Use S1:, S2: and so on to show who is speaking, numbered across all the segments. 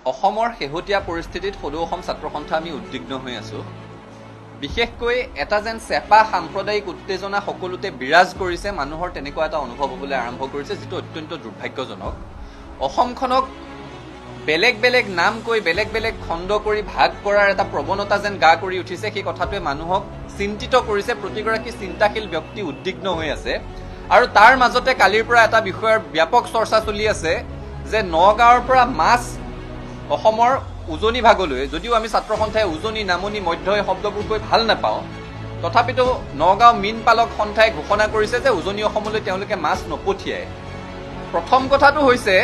S1: অসমৰ শেহতীয়া পৰিস্থিতিত সদৌ অসম ছাত্ৰ সন্থা আমি উদ্বিগ্ন হৈ আছো। বিশেষকৈ এটা যেন চেপা সাম্প্ৰদায়িক উত্তেজনা সকলোতে বিৰাজ কৰিছে, মানুহৰ তেনেকুৱা এটা অনুভৱ হ'বলৈ আৰম্ভ কৰিছে, যিটো অত্যন্ত দুৰ্ভাগ্যজনক। অসমখনক বেলেগ বেলেগ নাম কৈ বেলেগ বেলেগ খণ্ড কৰি ভাগ কৰাৰ এটা প্ৰৱণতা যেন গা কৰি উঠিছে। সেই কথাটোৱে মানুহক চিন্তিত কৰিছে, প্ৰতিগৰাকী চিন্তাশীল ব্যক্তি উদ্বিগ্ন হৈ আছে। আৰু তাৰ মাজতে কালিৰ পৰা এটা বিষয়ৰ ব্যাপক চৰ্চা চলি আছে যে নগাঁৱৰ পৰা মাছ অসমৰ উজনি ভাগলৈ, যদিও আমি ছাত্ৰ সন্থাই উজনি নামনি মধ্য এই শব্দবোৰ কৈ ভাল নাপাওঁ, তথাপিতো নগাঁও মীন পালক সন্থাই ঘোষণা কৰিছে যে উজনি অসমলৈ তেওঁলোকে মাছ নপঠিয়ায়। প্ৰথম কথাটো হৈছে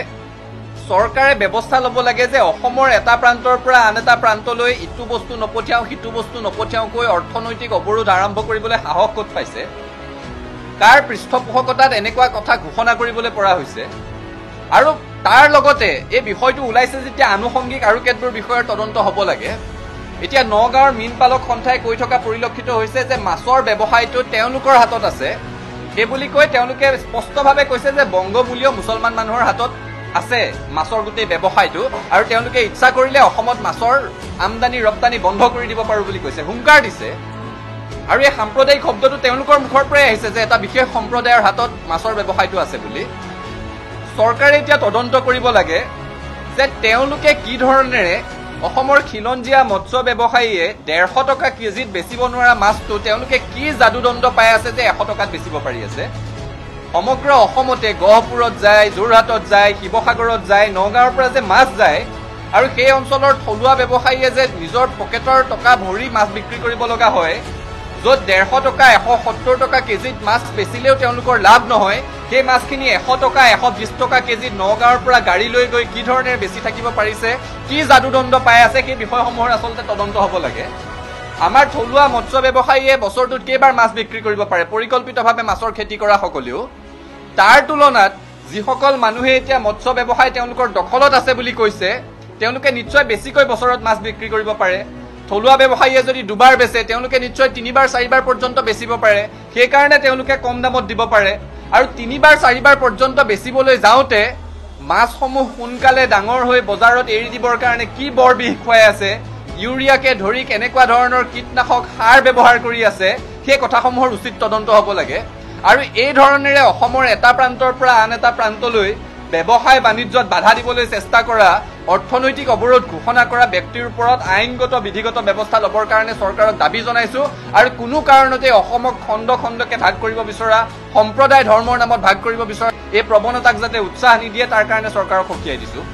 S1: চৰকাৰে ব্যৱস্থা ল'ব লাগে যে অসমৰ এটা প্ৰান্তৰ পৰা আন এটা প্ৰান্তলৈ ইটো বস্তু নপঠিয়াওঁ সিটো বস্তু নপঠিয়াওঁকৈ অৰ্থনৈতিক অৱৰোধ আৰম্ভ কৰিবলৈ সাহস ক'ত পাইছে, কাৰ পৃষ্ঠপোষকতাত এনেকুৱা কথা ঘোষণা কৰিবলৈ পৰা হৈছে। আৰু তাৰ লগতে এই বিষয়টো ওলাইছে যেতিয়া আনুষংগিক আৰু কেতবোৰ বিষয়ৰ তদন্ত হ'ব লাগে। এতিয়া নগাঁৱৰ মীন পালক সন্থাই কৈ থকা পৰিলক্ষিত হৈছে যে মাছৰ ব্যৱসায়টো তেওঁলোকৰ হাতত আছে, সেইবুলি কৈ তেওঁলোকে স্পষ্টভাৱে কৈছে যে বংগমূলীয় মুছলমান মানুহৰ হাতত আছে মাছৰ গোটেই ব্যৱসায়টো, আৰু তেওঁলোকে ইচ্ছা কৰিলে অসমত মাছৰ আমদানি ৰপ্তানি বন্ধ কৰি দিব পাৰো বুলি কৈছে, হুংকাৰ দিছে। আৰু এই সাম্প্ৰদায়িক শব্দটো তেওঁলোকৰ মুখৰ পৰাই আহিছে যে এটা বিশেষ সম্প্ৰদায়ৰ হাতত মাছৰ ব্যৱসায়টো আছে বুলি। চৰকাৰে এতিয়া তদন্ত কৰিব লাগে যে তেওঁলোকে কি ধৰণেৰে অসমৰ খিলঞ্জীয়া মৎস্য ব্যৱসায়ীয়ে 150 টকা কেজিত বেচিব নোৱাৰা মাছটো তেওঁলোকে কি যাদুদণ্ড পাই আছে যে 100 টকাত বেচিব পাৰি আছে। সমগ্ৰ অসমতে গহপুৰত যায়, যোৰহাটত যায়, শিৱসাগৰত যায়, নগাঁৱৰ পৰা যে মাছ যায়, আৰু সেই অঞ্চলৰ থলুৱা ব্যৱসায়ীয়ে যে নিজৰ পকেটৰ টকা ভৰি মাছ বিক্ৰী কৰিব লগা হয়, য'ত 150 টকা 170 টকা কেজিত মাছ বেচিলেও তেওঁলোকৰ লাভ নহয়, সেই মাছখিনি 100 টকা 120 টকা কেজিত নগাঁৱৰ পৰা গাড়ী লৈ গৈ কি ধৰণেৰে বেচি থাকিব পাৰিছে, কি যাদুদণ্ড পাই আছে, সেই বিষয়সমূহৰ আচলতে তদন্ত হ'ব লাগে। আমাৰ থলুৱা মৎস্য ব্যৱসায়ীয়ে বছৰটোত কেইবাৰ মাছ বিক্ৰী কৰিব পাৰে পৰিকল্পিতভাৱে মাছৰ খেতি কৰা সকলেও। তাৰ তুলনাত যিসকল মানুহে এতিয়া মৎস্য ব্যৱসায় তেওঁলোকৰ দখলত আছে বুলি কৈছে, তেওঁলোকে নিশ্চয় বেছিকৈ বছৰত মাছ বিক্ৰী কৰিব পাৰে। থলুৱা ব্যৱসায়ীয়ে যদি দুবাৰ বেচে তেওঁলোকে নিশ্চয় 3বাৰ 4বাৰ পৰ্যন্ত বেচিব পাৰে, সেইকাৰণে তেওঁলোকে কম দামত দিব পাৰে। আৰু 3বাৰ 4বাৰ পৰ্যন্ত বেচিবলৈ যাওঁতে মাছসমূহ সোনকালে ডাঙৰ হৈ বজাৰত এৰি দিবৰ কাৰণে কি বৰ বিষ খুৱাই আছে, ইউৰিয়াকে ধৰি কেনেকুৱা ধৰণৰ কীটনাশক সাৰ ব্যৱহাৰ কৰি আছে, সেই কথাসমূহৰ উচিত তদন্ত হ'ব লাগে। আৰু এই ধৰণেৰে অসমৰ এটা প্ৰান্তৰ পৰা আন এটা প্ৰান্তলৈ ব্যৱসায় বাণিজ্যত বাধা দিবলৈ চেষ্টা কৰা, অৰ্থনৈতিক অৱৰোধ ঘোষণা কৰা ব্যক্তিৰ ওপৰত আইনগত বিধিগত ব্যৱস্থা ল'বৰ কাৰণে চৰকাৰক দাবী জনাইছো। আৰু কোনো কাৰণতে অসমক খণ্ড খণ্ডকে ভাগ কৰিব বিচৰা, সম্প্ৰদায় ধৰ্মৰ নামত ভাগ কৰিব বিচৰা এই প্ৰৱণতাক যাতে উৎসাহ নিদিয়ে তাৰ কাৰণে চৰকাৰক সকীয়াই দিছো।